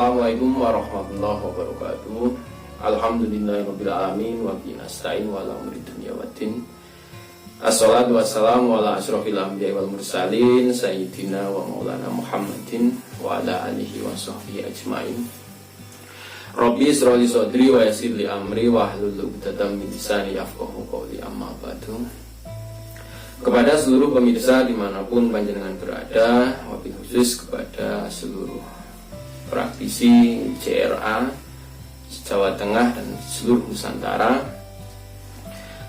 Assalamualaikum warahmatullahi wabarakatuh. Alhamdulillahirabbil alamin wa bihi nasta'in wa ala umuri dunya waddin. Assalatu wassalamu ala asyrofil anbiya'i wal mursalin sayyidina wa maulana Muhammadin wa ala alihi wa sahbihi ajmain. Rabbi israh li sadri wa yassir li amri wa hlul 'uqdatam min lisani yafqahu qawli, amma ba'du. Kepada seluruh pemirsa dimanapun panjenengan berada, wabil khusus kepada seluruh praktisi JRA Jawa Tengah dan seluruh Nusantara,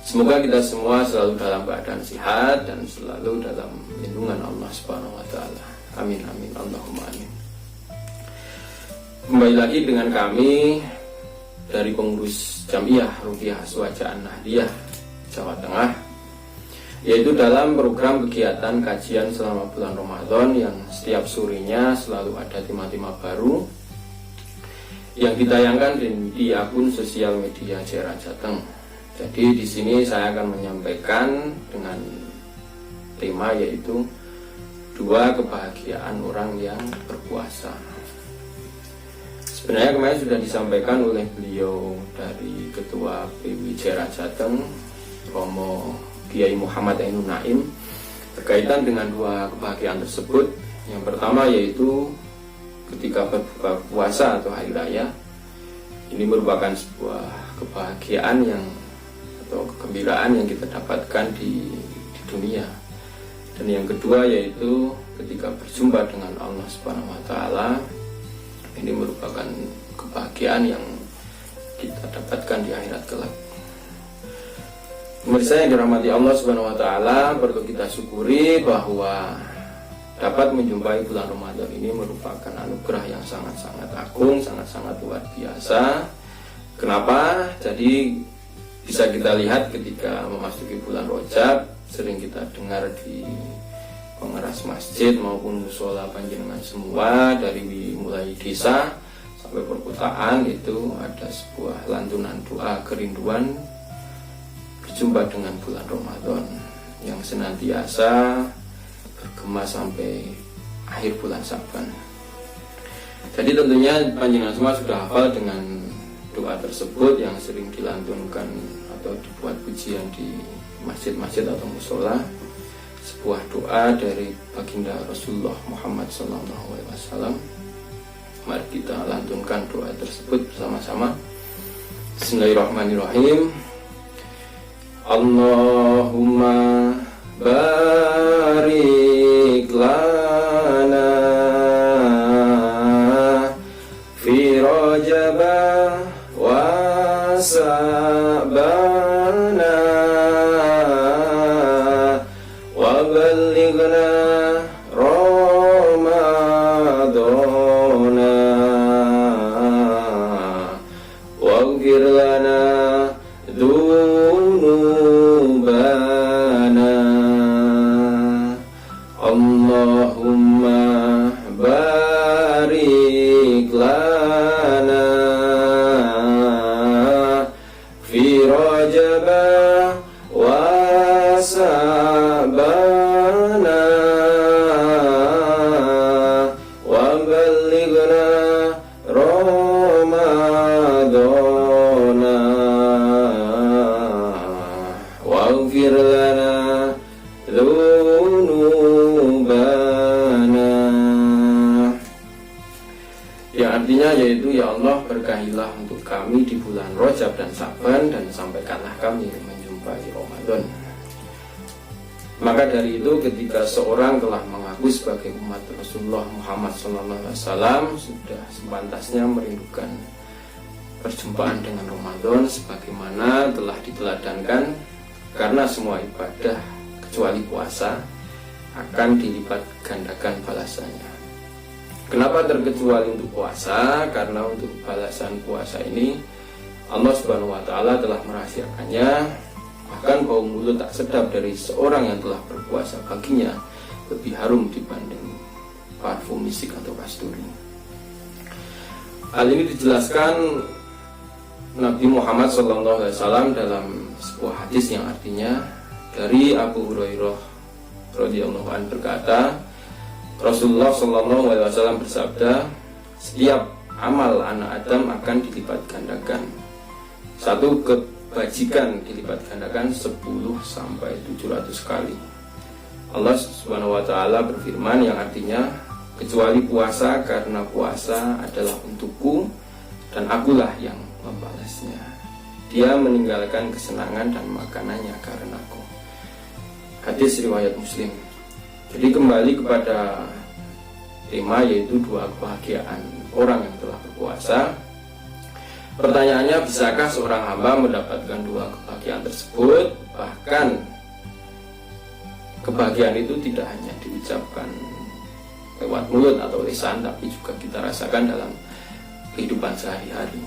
semoga kita semua selalu dalam keadaan sehat dan selalu dalam lindungan Allah Subhanahu wa Ta'ala. Amin amin Allahumma amin. Kembali lagi dengan kami dari pengurus Jamiah Ruqyah Aswajah Nahdiyah Jawa Tengah, yaitu dalam program kegiatan kajian selama bulan Ramadan yang setiap sorenya selalu ada tema-tema baru yang ditayangkan di akun sosial media JRA Jateng. Jadi di sini saya akan menyampaikan dengan tema yaitu 2 kebahagiaan orang yang berpuasa. Sebenarnya kemarin sudah disampaikan oleh beliau dari Ketua PW JRA Jateng, Romo Kiai Muhammad Ainun Naim, berkaitan dengan 2 kebahagiaan tersebut. Yang pertama yaitu ketika berbuka puasa atau hari raya. Ini merupakan sebuah kebahagiaan atau kegembiraan yang kita dapatkan di dunia. Dan yang kedua yaitu ketika berjumpa dengan Allah Subhanahu wa Ta'ala. Ini merupakan kebahagiaan yang kita dapatkan di akhirat kelak. Pemirsa yang dirahmati Allah Subhanahu wa Ta'ala, perlu kita syukuri bahwa dapat menjumpai bulan Ramadan ini merupakan anugerah yang sangat-sangat agung, sangat-sangat luar biasa. Kenapa? Jadi bisa kita lihat ketika memasuki bulan Rajab, sering kita dengar di pengeras masjid maupun mushola panjenengan semua, dari mulai desa sampai perkotaan, itu ada sebuah lantunan doa kerinduan berjumpa dengan bulan Ramadan yang senantiasa bergema sampai akhir bulan Syaban. Jadi tentunya panjenengan semua sudah hafal dengan doa tersebut yang sering dilantunkan atau dibuat pujian di masjid-masjid atau mushola. Sebuah doa dari baginda Rasulullah Muhammad SAW. Mari kita lantunkan doa tersebut bersama-sama. Bismillahirrahmanirrahim. Allahumma barik lana fi Rajab wa Sa'bana wa ballighna Ramadana waghfir lana Allahumma barik lana fi Rajab wa Sa'bana wa ballighna Ramadana waghfir lana yang artinya yaitu, ya Allah, berkahilah untuk kami di bulan Rajab dan Sa'ban, dan sampaikanlah kami menjumpai Ramadan. Maka dari itu ketika seorang telah mengaku sebagai umat Rasulullah Muhammad SAW, sudah sepantasnya merindukan perjumpaan dengan Ramadan sebagaimana telah diteladankan, karena semua ibadah kecuali puasa akan dilipat gandakan balasannya. Kenapa terkecuali untuk puasa? Karena untuk balasan puasa ini Allah Subhanahu wa Ta'ala telah merahasiakannya. Bahkan bau mulut tak sedap dari seorang yang telah berpuasa baginya lebih harum dibanding parfum misik atau kasturi. Hal ini dijelaskan Nabi Muhammad SAW dalam sebuah hadis yang artinya, dari Abu Hurairah radhiyallahu anhu berkata, Rasulullah SAW bersabda, setiap amal anak Adam akan dilipat gandakan. Satu kebajikan dilipat gandakan 10 sampai 700 kali. Allah Subhanahu wa taala berfirman yang artinya, kecuali puasa, karena puasa adalah untukku dan akulah yang membalasnya. Dia meninggalkan kesenangan dan makanannya karenaku. Hadis riwayat Muslim. Jadi kembali kepada tema, yaitu 2 kebahagiaan orang yang telah berpuasa. Pertanyaannya, bisakah seorang hamba mendapatkan 2 kebahagiaan tersebut? Bahkan kebahagiaan itu tidak hanya diucapkan lewat mulut atau lisan, tapi juga kita rasakan dalam kehidupan sehari-hari.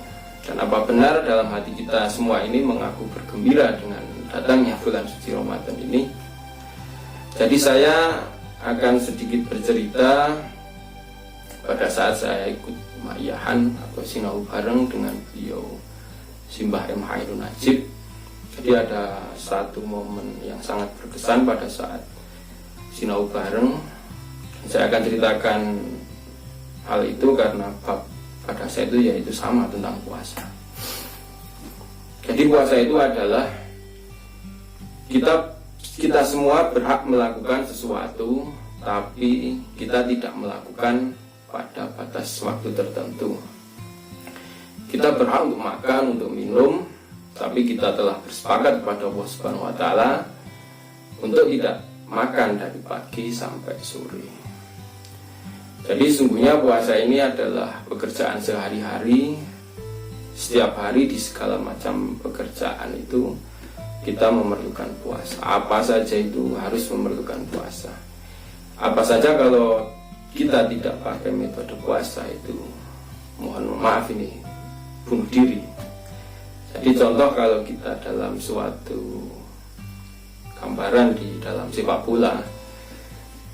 Dan apa benar dalam hati kita semua ini mengaku bergembira dengan datangnya bulan suci Ramadan ini? Jadi saya akan sedikit bercerita pada saat saya ikut maiyahan atau sinau bareng dengan beliau Simbah M. Hairun Najib. Jadi ada satu momen yang sangat berkesan pada saat sinau bareng. Saya akan ceritakan hal itu karena pada saya itu yaitu sama tentang puasa. Jadi puasa itu adalah kita semua berhak melakukan sesuatu, tapi kita tidak melakukan pada batas waktu tertentu. Kita berhak untuk makan, untuk minum, tapi kita telah bersepakat kepada Allah Subhanahu wa taala untuk tidak makan dari pagi sampai sore. Jadi sungguhnya puasa ini adalah pekerjaan sehari-hari. Setiap hari di segala macam pekerjaan itu kita memerlukan puasa. Apa saja itu harus memerlukan puasa. Apa saja kalau kita tidak pakai metode puasa itu, mohon maaf ini, bunuh diri. Jadi contoh, kalau kita dalam suatu gambaran di dalam sepak bola,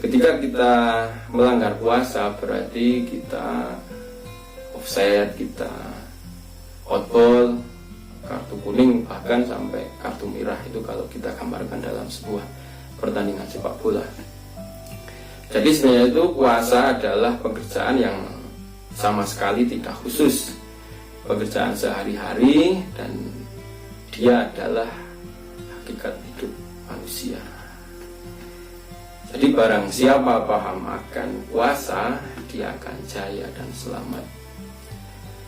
ketika kita melanggar puasa berarti kita offside, kita outball, kartu kuning, bahkan sampai kartu merah itu kalau kita gambarkan dalam sebuah pertandingan sepak bola. Jadi sebenarnya itu puasa adalah pekerjaan yang sama sekali tidak khusus, pekerjaan sehari-hari, dan dia adalah hakikat hidup manusia. Jadi barang siapa paham akan puasa, dia akan jaya dan selamat.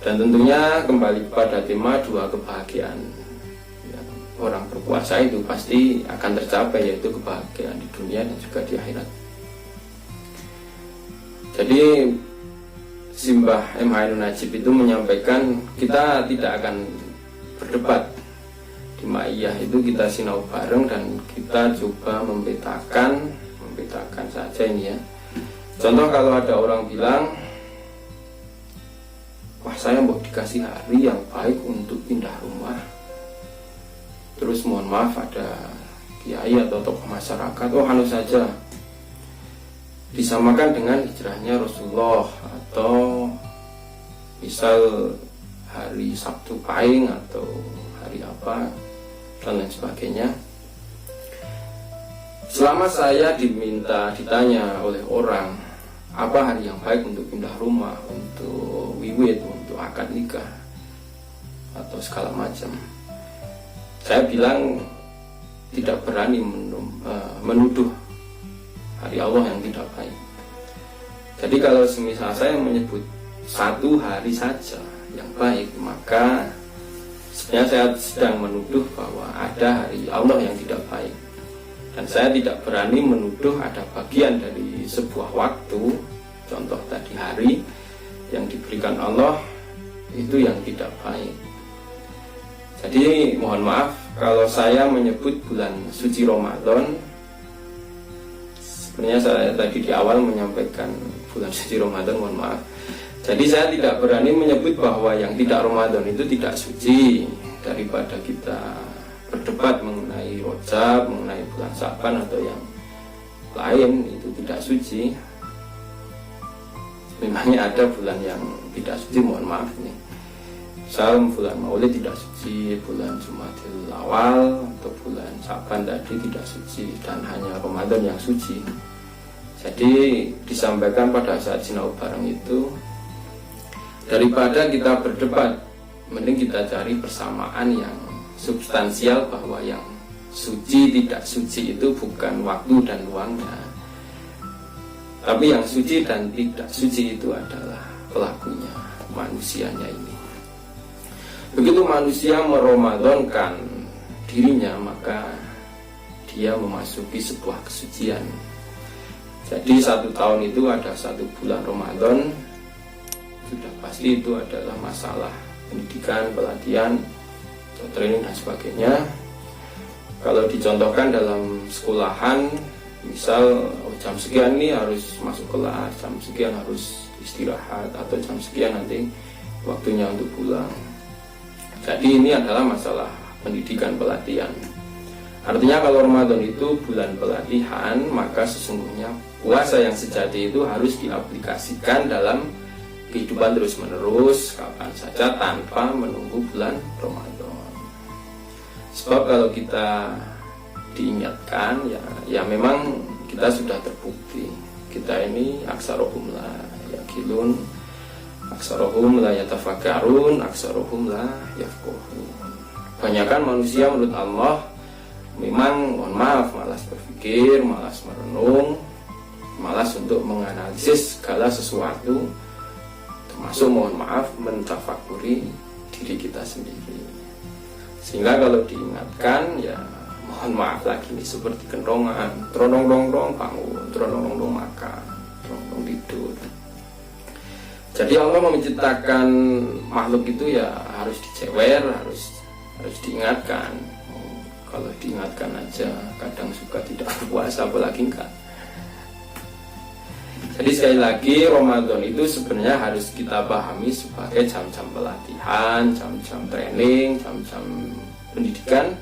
Dan tentunya kembali pada tema 2 kebahagiaan yang orang berpuasa itu pasti akan tercapai, yaitu kebahagiaan di dunia dan juga di akhirat. Jadi Simbah M. Hairun Najib itu menyampaikan kita tidak akan berdebat di ma'iyah itu, kita sinau bareng dan kita coba memetakan saja ini ya. Contoh, kalau ada orang bilang, wah saya mau dikasih hari yang baik untuk pindah rumah, terus mohon maaf ada kiai atau tokoh masyarakat, oh anu saja, disamakan dengan hijrahnya Rasulullah, atau misal hari Sabtu Pahing atau hari apa dan lain sebagainya. Selama saya ditanya oleh orang apa hari yang baik untuk pindah rumah, untuk wiwit, untuk akad nikah atau segala macam, saya bilang tidak berani menuduh hari Allah yang tidak baik. Jadi kalau semisal saya menyebut satu hari saja yang baik, maka sebenarnya saya sedang menuduh bahwa ada hari Allah yang tidak baik. Dan saya tidak berani menuduh ada bagian dari sebuah waktu, contoh tadi hari yang diberikan Allah itu yang tidak baik. Jadi mohon maaf kalau saya menyebut bulan suci Ramadan, sebenarnya saya tadi di awal menyampaikan bulan suci Ramadan, mohon maaf. Jadi saya tidak berani menyebut bahwa yang tidak Ramadan itu tidak suci. Daripada kita berdebat mengenai Rajab, mengenai bulan Syaban atau yang lain itu tidak suci. Memangnya ada bulan yang tidak suci, mohon maaf nih. Misal bulan Maulid tidak suci, bulan Jumadil Awal atau bulan Syaban tadi tidak suci, dan hanya Ramadan yang suci. Jadi disampaikan pada saat sinau bareng itu, Daripada kita berdebat, mending kita cari persamaan yang substansial, bahwa yang suci tidak suci itu bukan waktu dan ruangnya, tapi yang suci dan tidak suci itu adalah pelakunya, manusianya ini. Begitu manusia meramadankan dirinya, maka dia memasuki sebuah kesucian. Jadi 1 tahun itu ada 1 bulan Ramadan, sudah pasti itu adalah masalah pendidikan, pelatihan, training dan sebagainya. Kalau dicontohkan dalam sekolahan, misal jam sekian ini harus masuk kelas, jam sekian harus istirahat, atau jam sekian nanti waktunya untuk pulang. Jadi ini adalah masalah pendidikan, pelatihan. Artinya kalau Ramadan itu bulan pelatihan, maka sesungguhnya puasa yang sejati itu harus diaplikasikan dalam kehidupan terus menerus, kapan saja, tanpa menunggu bulan Ramadan. Sebab kalau kita diingatkan, ya memang kita sudah terbukti, kita ini aksarohum la yakilun, aksarohum la yatafakkarun, aksarohum la yafqahun. Kebanyakan manusia menurut Allah memang, mohon maaf, malas berpikir, malas merenung, malas untuk menganalisis segala sesuatu, termasuk, mohon maaf, mentafakuri diri kita sendiri. Sehingga kalau diingatkan, ya mohon maaf lagi, ini seperti kentongan, tronong-dong-dong bangun, tronong-dong makan, tronong tidur. Jadi Allah menciptakan makhluk itu ya harus dicewer, harus diingatkan. Kalau diingatkan aja kadang suka tidak puasa, apalagi enggak. Jadi sekali lagi, Ramadan itu sebenarnya harus kita pahami sebagai jam-jam pelatihan, jam-jam training, jam-jam pendidikan.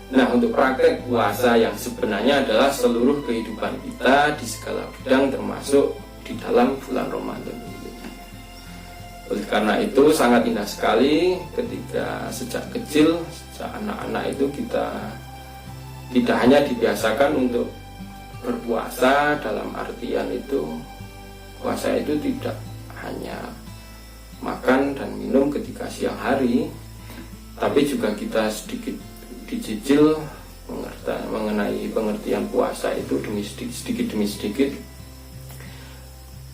Nah, untuk praktek puasa yang sebenarnya adalah seluruh kehidupan kita di segala bidang, termasuk di dalam bulan Ramadan ini. Oleh karena itu sangat indah sekali ketika sejak kecil, sejak anak-anak itu kita tidak hanya dibiasakan untuk berpuasa, dalam artian itu puasa itu tidak hanya makan dan minum ketika siang hari, tapi juga kita sedikit dicicil mengenai pengertian puasa itu sedikit demi sedikit,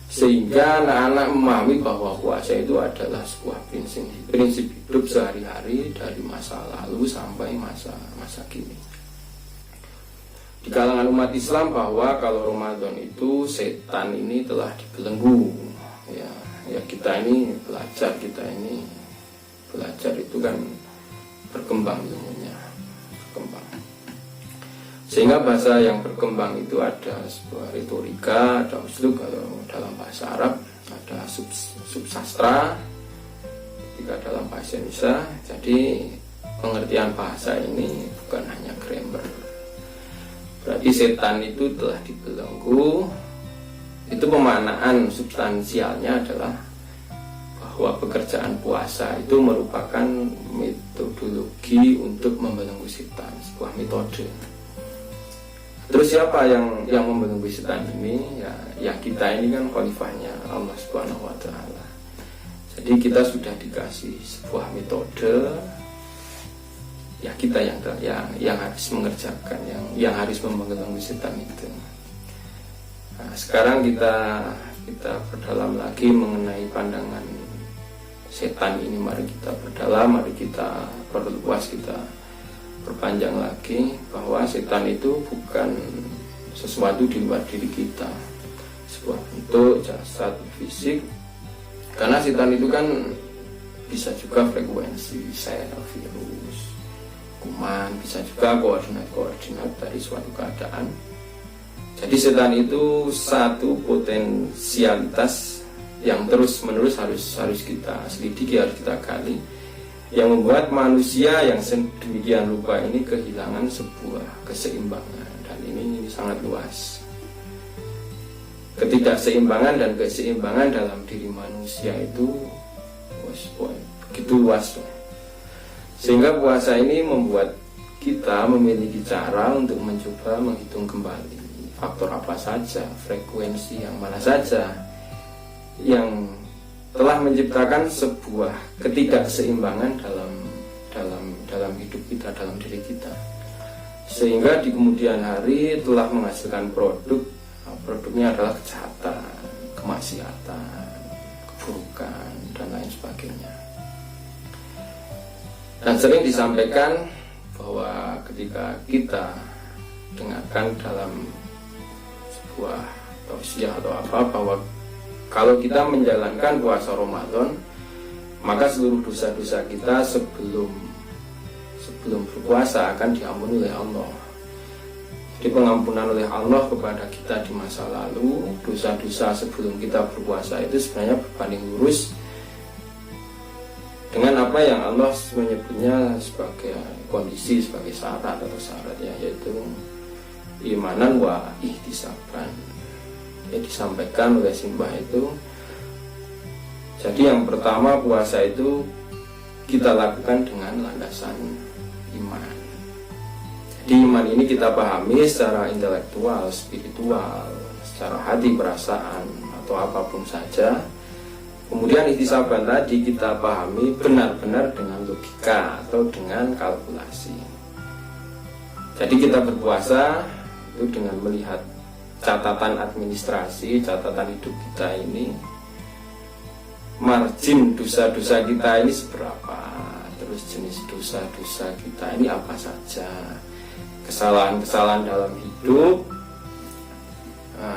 sehingga anak-anak memahami bahwa puasa itu adalah sebuah prinsip hidup sehari-hari dari masa lalu sampai masa kini. Di kalangan umat Islam bahwa kalau Ramadan itu setan ini telah dibelenggu. Ya kita ini belajar itu kan berkembang ilmunya, berkembang. Sehingga bahasa yang berkembang itu ada sebuah retorika, ada uslub, kalau dalam bahasa Arab ada subsastra, ketika dalam bahasa Indonesia. Jadi pengertian bahasa ini bukan hanya grammar. Berarti setan itu telah dibelenggu. Itu pemaknaan substansialnya adalah bahwa pekerjaan puasa itu merupakan metodologi untuk membelenggu setan, sebuah metode. Terus siapa yang membelenggu setan ini? Ya kita ini kan khalifahnya Allah Subhanahu wa taala. Jadi kita sudah dikasih sebuah metode, ya kita yang harus mengerjakan, yang harus membelenggu setan itu. Nah, sekarang kita berdalam lagi mengenai pandangan setan ini. Mari kita berdalam, mari kita perluas, kita perpanjang lagi bahwa setan itu bukan sesuatu di luar diri kita, sebuah bentuk jasad fisik. Karena setan itu kan bisa juga frekuensi sel, virus, kuman, bisa juga koordinat dari suatu keadaan. Jadi setan itu satu potensialitas yang terus menerus harus kita selidiki, harus kita gali, yang membuat manusia yang sedemikian rupa ini kehilangan sebuah keseimbangan. Dan ini sangat luas. Ketidakseimbangan dan keseimbangan dalam diri manusia itu begitu luas. Sehingga puasa ini membuat kita memiliki cara untuk mencoba menghitung kembali faktor apa saja, frekuensi yang mana saja yang telah menciptakan sebuah ketidakseimbangan dalam hidup kita, dalam diri kita, sehingga di kemudian hari telah menghasilkan produknya adalah kejahatan, kemaksiatan, keburukan, dan lain sebagainya. Dan sering disampaikan bahwa ketika kita dengarkan dalam sebuah tausiah atau apa, bahwa kalau kita menjalankan puasa Ramadan, maka seluruh dosa-dosa kita sebelum berpuasa akan diampuni oleh Allah. Jadi pengampunan oleh Allah kepada kita di masa lalu, dosa-dosa sebelum kita berpuasa itu sebenarnya berbanding lurus dengan apa yang Allah menyebutnya sebagai kondisi, sebagai syarat atau syaratnya, yaitu imanan wa ihtisaban. Yang disampaikan oleh Simbah itu, jadi yang pertama, puasa itu kita lakukan dengan landasan iman. Jadi iman ini kita pahami secara intelektual, spiritual, secara hati, perasaan, atau apapun saja. Kemudian ihtisaban tadi kita pahami benar-benar dengan logika atau dengan kalkulasi. Jadi kita berpuasa itu dengan melihat catatan administrasi, catatan hidup kita ini, margin dosa-dosa kita ini seberapa, terus jenis dosa-dosa kita ini apa saja, kesalahan-kesalahan dalam hidup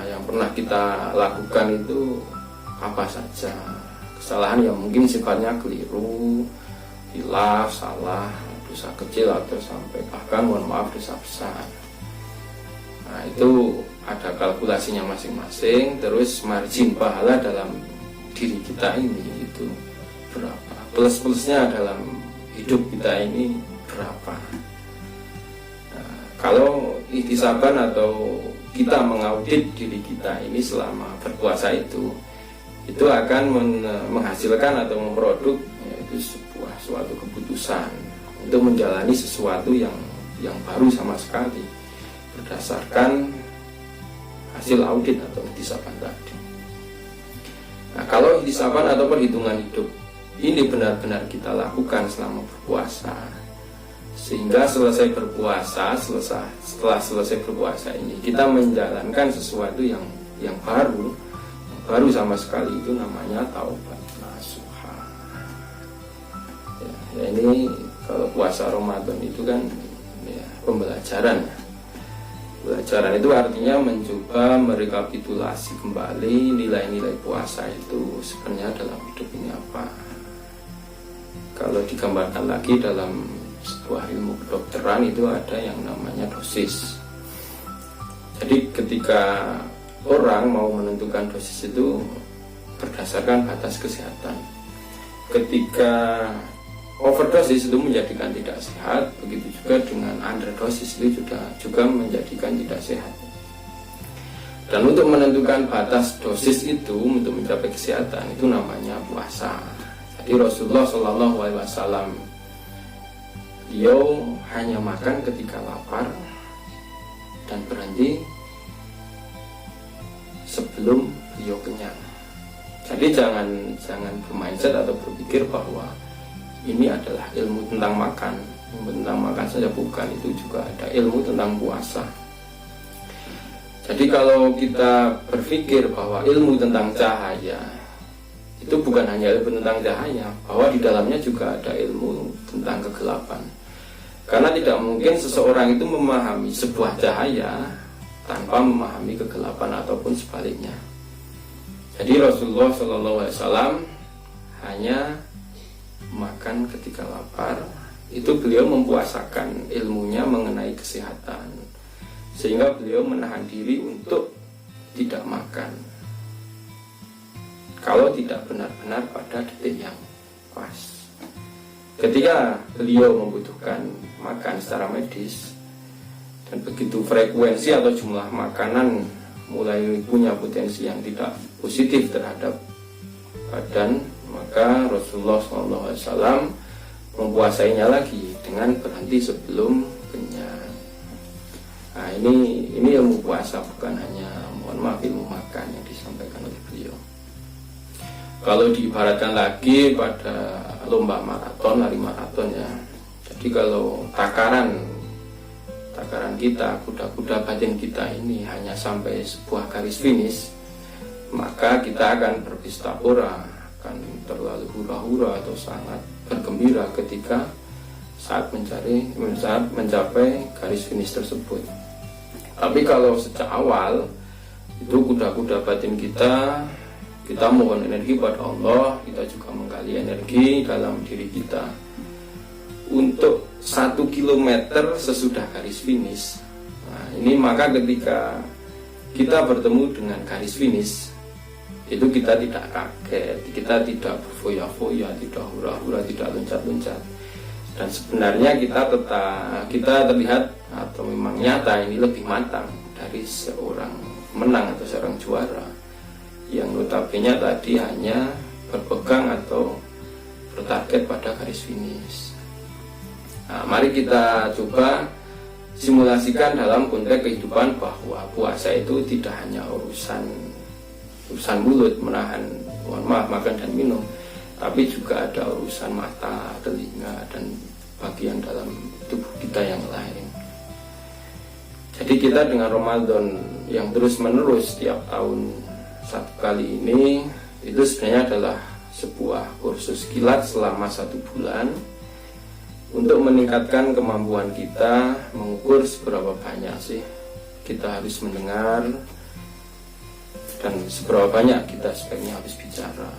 yang pernah kita lakukan itu apa saja, kesalahan yang mungkin sifatnya keliru, hilaf, salah, dosa kecil atau sampai bahkan mohon maaf dosa besar. Nah, itu ada kalkulasinya masing-masing. Terus margin pahala dalam diri kita ini itu berapa, plus-plusnya dalam hidup kita ini berapa. Nah, kalau ihtisaban atau kita mengaudit diri kita ini selama berpuasa itu akan menghasilkan atau memproduk, yaitu suatu keputusan untuk menjalani sesuatu yang baru sama sekali berdasarkan hasil audit atau ihtisaban tadi. Nah, kalau ihtisaban atau perhitungan hidup ini benar-benar kita lakukan selama berpuasa, sehingga selesai berpuasa, setelah selesai berpuasa ini kita menjalankan sesuatu yang baru sama sekali, itu namanya taubat nasuha. Ya, ini kalau puasa Ramadan itu kan ya, pembelajaran. Pembelajaran itu artinya mencoba merekapitulasi kembali nilai-nilai puasa itu sebenarnya dalam hidup ini apa. Kalau digambarkan lagi dalam sebuah ilmu kedokteran itu ada yang namanya dosis. Jadi ketika orang mau menentukan dosis itu berdasarkan batas kesehatan. Ketika overdosis itu menjadikan tidak sehat, begitu juga dengan underdosis itu juga menjadikan tidak sehat. Dan untuk menentukan batas dosis itu untuk mencapai kesehatan itu namanya puasa. Jadi Rasulullah SAW beliau hanya makan ketika lapar dan berhenti sebelum beliau kenyang. Jadi jangan bermindset atau berpikir bahwa ini adalah ilmu tentang makan. Ilmu tentang makan saja bukan, itu juga ada ilmu tentang puasa. Jadi kalau kita berpikir bahwa ilmu tentang cahaya itu bukan hanya ilmu tentang cahaya, bahwa di dalamnya juga ada ilmu tentang kegelapan. Karena tidak mungkin seseorang itu memahami sebuah cahaya tanpa memahami kegelapan ataupun sebaliknya. Jadi Rasulullah SAW hanya makan ketika lapar, itu beliau mempuasakan ilmunya mengenai kesehatan, sehingga beliau menahan diri untuk tidak makan kalau tidak benar-benar pada detik yang pas. Ketika beliau membutuhkan makan secara medis dan begitu frekuensi atau jumlah makanan mulai punya potensi yang tidak positif terhadap badan, maka Rasulullah SAW mempuasainya lagi dengan berhenti sebelum kenyang. Nah, ini ilmu puasa, bukan hanya mohon maaf ilmu makan yang disampaikan oleh beliau. Kalau diibaratkan lagi pada lomba maraton, lari maraton ya. Jadi kalau takaran kita, kuda-kuda batin kita ini hanya sampai sebuah garis finish, maka kita akan berpesta pora, akan terlalu hura-hura atau sangat bergembira ketika saat mencapai garis finish tersebut. Tapi kalau sejak awal itu kuda-kuda batin kita mohon energi pada Allah, kita juga menggali energi dalam diri kita untuk 1 kilometer sesudah garis finish. Nah, ini maka ketika kita bertemu dengan garis finish, itu kita tidak kaget, kita tidak berfoya-foya, tidak hura-hura, tidak loncat-loncat. Dan sebenarnya kita terlihat atau memang nyata ini lebih matang dari seorang menang atau seorang juara yang notabene tadi hanya berpegang atau bertarget pada garis finish. Nah, mari kita coba simulasikan dalam konteks kehidupan bahwa puasa itu tidak hanya urusan mulut, menahan makan dan minum, tapi juga ada urusan mata, telinga, dan bagian dalam tubuh kita yang lain. Jadi kita dengan Ramadan yang terus menerus setiap tahun satu kali ini, itu sebenarnya adalah sebuah kursus kilat selama 1 bulan untuk meningkatkan kemampuan kita mengukur seberapa banyak sih kita harus mendengar dan seberapa banyak kita sebaiknya harus bicara.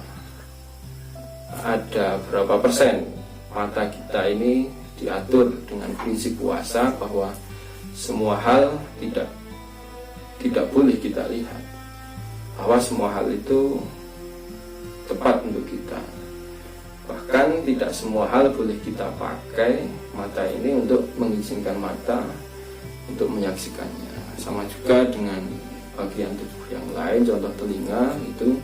Ada berapa persen mata kita ini diatur dengan prinsip puasa bahwa semua hal tidak boleh kita lihat, bahwa semua hal itu tepat untuk kita. Bahkan tidak semua hal boleh kita pakai mata ini untuk mengizinkan mata untuk menyaksikannya. Sama juga dengan bagian tubuh yang lain, contoh telinga, itu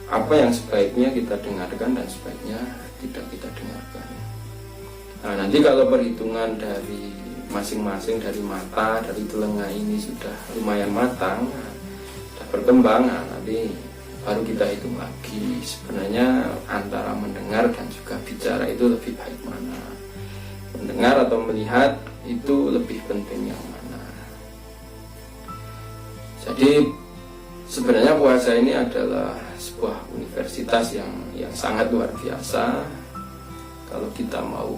apa yang sebaiknya kita dengarkan dan sebaiknya tidak kita dengarkan. Nah, nanti kalau perhitungan dari masing-masing, dari mata, dari telinga ini sudah lumayan matang, sudah berkembang, nanti baru kita hitung lagi sebenarnya antara mendengar dan juga bicara itu lebih baik mana, mendengar atau melihat itu lebih penting yang mana. Jadi sebenarnya puasa ini adalah sebuah universitas yang sangat luar biasa kalau kita mau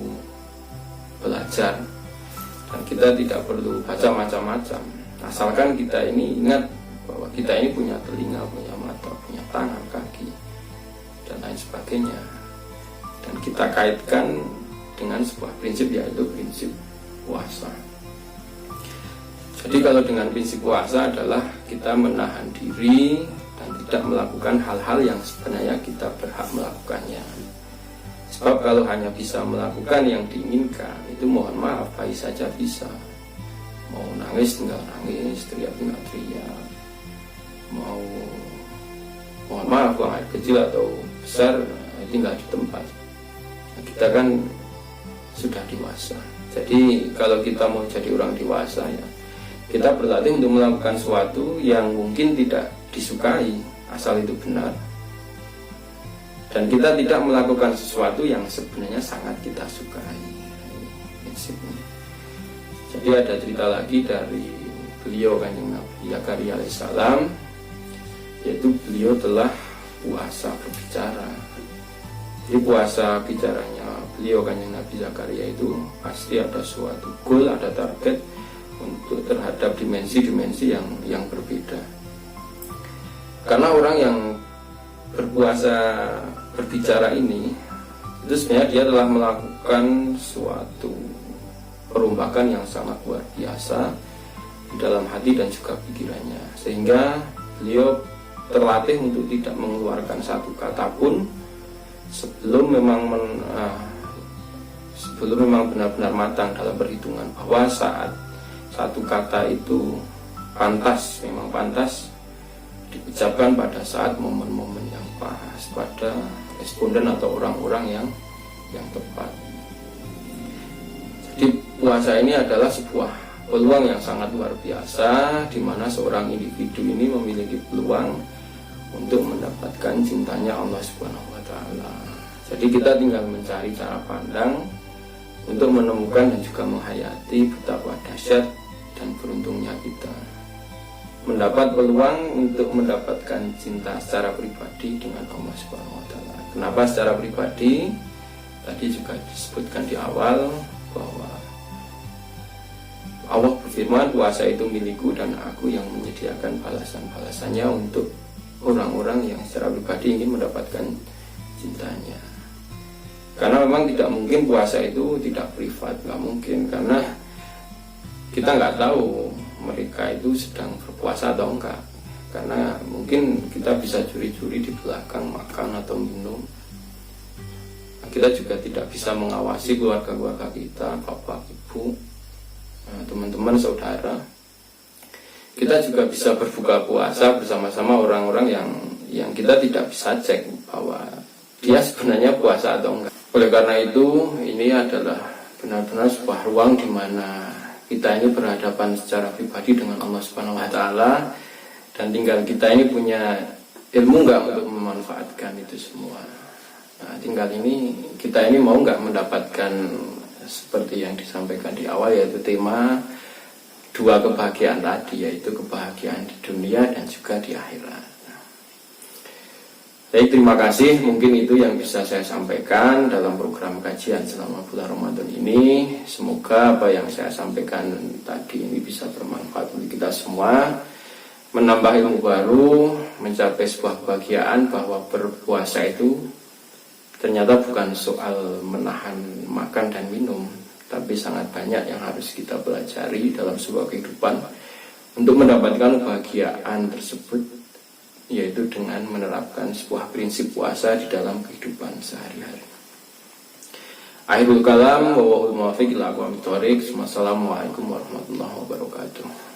belajar, dan kita tidak perlu baca macam-macam asalkan kita ini ingat bahwa kita ini punya telinga, punya mata, punya tangan, kaki, dan lain sebagainya. Dan kita kaitkan dengan sebuah prinsip, yaitu prinsip puasa. Jadi kalau dengan prinsip puasa adalah kita menahan diri dan tidak melakukan hal-hal yang sebenarnya kita berhak melakukannya. Sebab kalau hanya bisa melakukan yang diinginkan, itu mohon maaf, baik saja bisa. Mau nangis tinggal nangis, teriak tinggal teriak, mau mohon maaf buang air kecil atau besar tinggal di tempat. Nah, kita kan sudah dewasa. Jadi kalau kita mau jadi orang dewasa ya, kita berlatih untuk melakukan sesuatu yang mungkin tidak disukai asal itu benar, dan kita tidak melakukan sesuatu yang sebenarnya sangat kita sukai. Prinsipnya. Jadi ada cerita lagi dari beliau Kanjeng Nabi Zakaria alaihissalam, yaitu beliau telah puasa berbicara. Di puasa bicaranya beliau Kanjeng Nabi Zakaria itu pasti ada suatu goal, ada target untuk terhadap dimensi-dimensi yang berbeda. Karena orang yang berpuasa berbicara ini itu sebenarnya dia telah melakukan suatu perombakan yang sangat luar biasa di dalam hati dan juga pikirannya, sehingga beliau terlatih untuk tidak mengeluarkan satu kata pun sebelum memang benar-benar matang dalam perhitungan bahwa saat satu kata itu memang pantas diucapkan pada saat momen-momen yang pas, pada responden atau orang-orang yang tepat. Jadi puasa ini adalah sebuah peluang yang sangat luar biasa, di mana seorang individu ini memiliki peluang untuk mendapatkan cintanya Allah Subhanahu wa taala. Jadi kita tinggal mencari cara pandang untuk menemukan dan juga menghayati betapa dahsyat dan beruntungnya kita mendapat peluang untuk mendapatkan cinta secara pribadi dengan Allah Subhanahu wa taala. Kenapa secara pribadi? Tadi juga disebutkan di awal bahwa Allah berfirman, puasa itu milikku dan aku yang menyediakan balasan-balasannya untuk orang-orang yang secara pribadi ingin mendapatkan cintanya. Karena memang tidak mungkin puasa itu tidak privat, nggak mungkin, karena kita nggak tahu mereka itu sedang berpuasa atau enggak. Karena mungkin kita bisa curi-curi di belakang makan atau minum. Kita juga tidak bisa mengawasi keluarga-keluarga kita, bapak, ibu, teman-teman, saudara. Kita juga bisa berbuka puasa bersama-sama orang-orang yang kita tidak bisa cek bahwa dia sebenarnya puasa atau enggak. Oleh karena itu, ini adalah benar-benar sebuah ruang di mana kita ini berhadapan secara pribadi dengan Allah Subhanahu wa taala, dan tinggal kita ini punya ilmu enggak untuk memanfaatkan itu semua. Nah, tinggal ini kita ini mau enggak mendapatkan seperti yang disampaikan di awal, yaitu tema dua kebahagiaan tadi, yaitu kebahagiaan di dunia dan juga di akhirat. Baik, terima kasih. Mungkin itu yang bisa saya sampaikan dalam program kajian selama bulan Ramadan ini. Semoga apa yang saya sampaikan tadi ini bisa bermanfaat untuk kita semua, menambah ilmu baru, mencapai sebuah kebahagiaan bahwa berpuasa itu ternyata bukan soal menahan makan dan minum, tapi sangat banyak yang harus kita pelajari dalam sebuah kehidupan untuk mendapatkan kebahagiaan tersebut, yaitu dengan menerapkan sebuah prinsip puasa di dalam kehidupan sehari-hari. Akhirul kalam wa wa'ul muwafiq ila aqwamit thoriq. Wassalamualaikum warahmatullahi wabarakatuh.